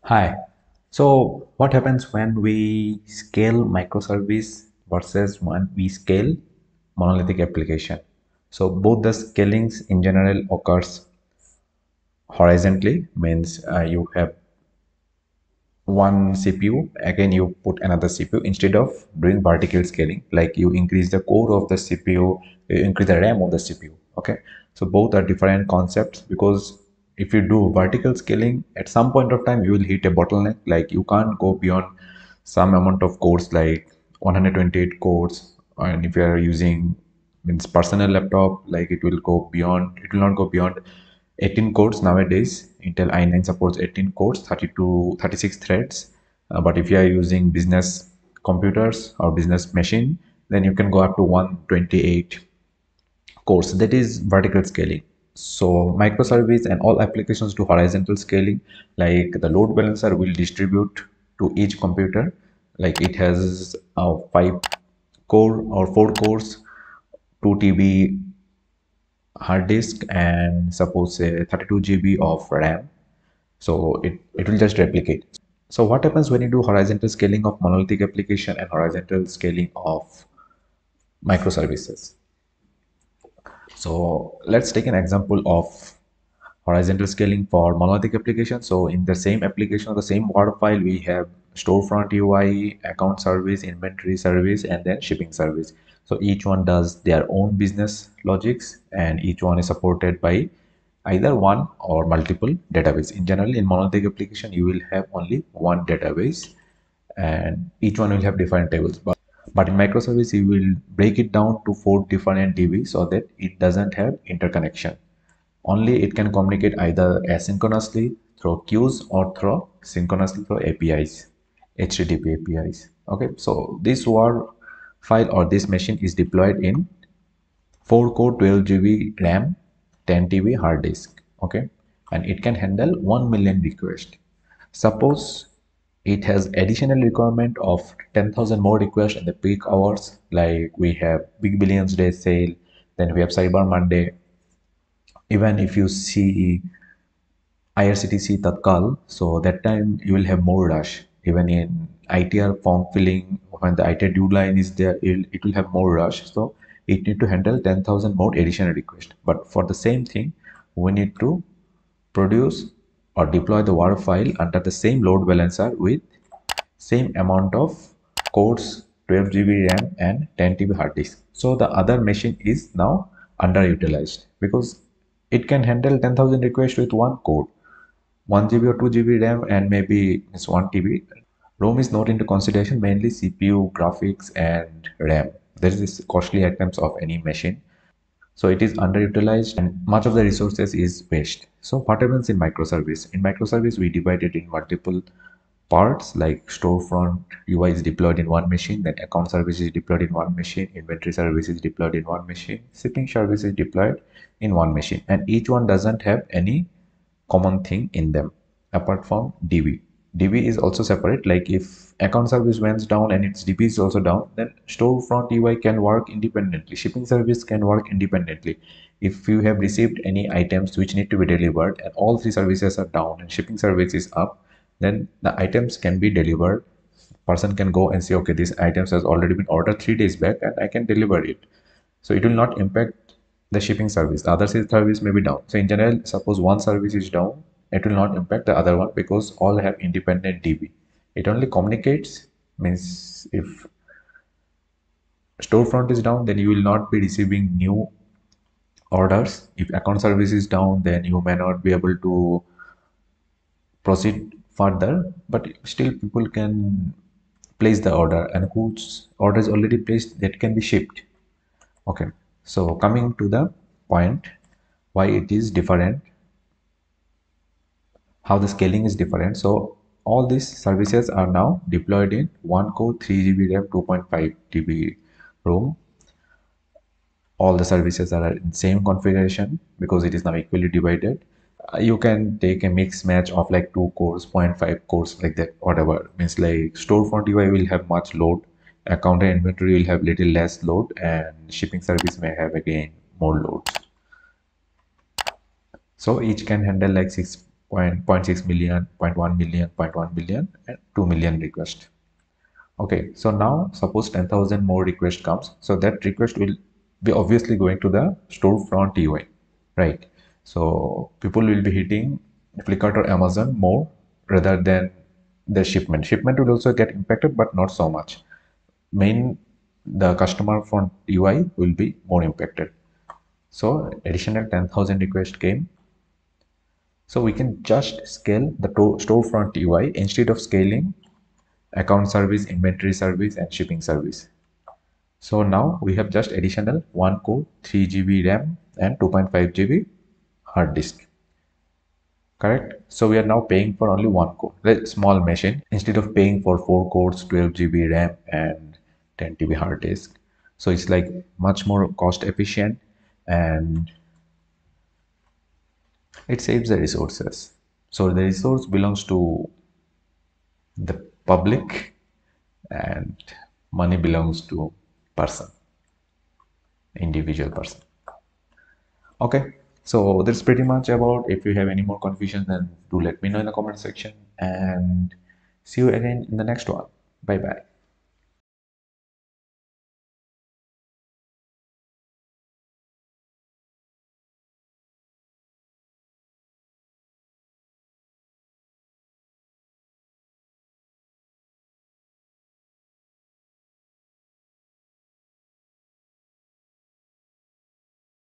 Hi. So what happens when we scale microservice versus when we scale monolithic application? So both the scalings in general occurs horizontally, means you have one CPU, again you put another CPU instead of doing vertical scaling, like you increase the core of the CPU, you increase the RAM of the CPU. Okay, so both are different concepts, because if you do vertical scaling, at some point of time you will hit a bottleneck, like you can't go beyond some amount of cores, like 128 cores. And if you are using means personal laptop, like it will not go beyond 18 cores nowadays. Intel i9 supports 18 cores, 32 36 threads. But if you are using business computers or business machine, then you can go up to 128 cores. That is vertical scaling. So microservice and all applications do horizontal scaling, like the load balancer will distribute to each computer, like it has 5 core or 4 cores, 2 TB hard disk, and suppose say 32 GB of RAM. So it will just replicate. So what happens when you do horizontal scaling of monolithic application and horizontal scaling of microservices? So let's take an example of horizontal scaling for monolithic application. So in the same application or the same Word file, we have storefront UI, account service, inventory service, and then shipping service. So each one does their own business logics, and each one is supported by either one or multiple database. In general, in monolithic application, you will have only one database, and each one will have different tables. But in microservice, you will break it down to 4 different DB so that it doesn't have interconnection. Only it can communicate either asynchronously through queues or through synchronously through APIs, HTTP APIs. Okay, so this WAR file or this machine is deployed in 4 core 12 GB RAM, 10 TB hard disk. Okay, and it can handle 1 million requests. Suppose it has additional requirement of 10,000 more requests in the peak hours, like we have Big Billions Day sale, then we have Cyber Monday. Even if you see IRCTC Tatkal, so that time you will have more rush. Even in ITR form filling, when the ITR due line is there, it will have more rush. So it need to handle 10,000 more additional requests. But for the same thing, we need to produce or deploy the WAR file under the same load balancer with same amount of cores, 12 GB RAM and 10 TB hard disk. So the other machine is now underutilized, because it can handle 10,000 requests with one core, 1 GB or 2 GB RAM, and maybe it's 1 TB. ROM is not into consideration, mainly CPU, graphics, and RAM. This is costly items of any machine. So it is underutilized and much of the resources is waste. So what happens in microservice? In microservice, we divide it in multiple parts, like storefront UI is deployed in one machine, then account service is deployed in one machine, inventory service is deployed in one machine, shipping service is deployed in one machine, and each one doesn't have any common thing in them apart from DB. DB is also separate, like if account service went down and its DB is also down, then storefront UI can work independently, shipping service can work independently. If you have received any items which need to be delivered and all three services are down and shipping service is up, then the items can be delivered. Person can go and say, okay, this items has already been ordered 3 days back and I can deliver it. So it will not impact the shipping service. The other service may be down. So in general, suppose one service is down, it will not impact the other one, because all have independent DB. It only communicates, means if storefront is down, then you will not be receiving new orders. If account service is down, then you may not be able to proceed further, but still people can place the order, and whose order is already placed, that can be shipped. Okay, so coming to the point, why it is different, how the scaling is different. So all these services are now deployed in one core, 3 GB RAM, 2.5 TB ROM. All the services are in same configuration because it is now equally divided. You can take a mix match of like 2 cores, 0.5 cores, like that, whatever. Means like storefront UI will have much load, account and inventory will have little less load, and shipping service may have again more loads. So each can handle like 0.6 million, 0.1 million, 0.1 million, and 2 million requests. Okay, so now suppose 10,000 more request comes, so that request will be obviously going to the storefront UI, right? So people will be hitting Flipkart or Amazon more rather than the shipment. Shipment will also get impacted, but not so much. The customer front UI will be more impacted. So additional 10,000 requests came. So we can just scale the storefront UI instead of scaling account service, inventory service, and shipping service. So now we have just additional 1 core, 3 GB RAM, and 2.5 GB hard disk. Correct? So we are now paying for only 1 core, the small machine, instead of paying for 4 cores, 12 GB RAM, and 10 TB hard disk. So it's like much more cost efficient and it saves the resources. So the resource belongs to the public and money belongs to person, individual person. Okay, so that's pretty much about. If you have any more confusion, then do let me know in the comment section and see you again in the next one. Bye bye.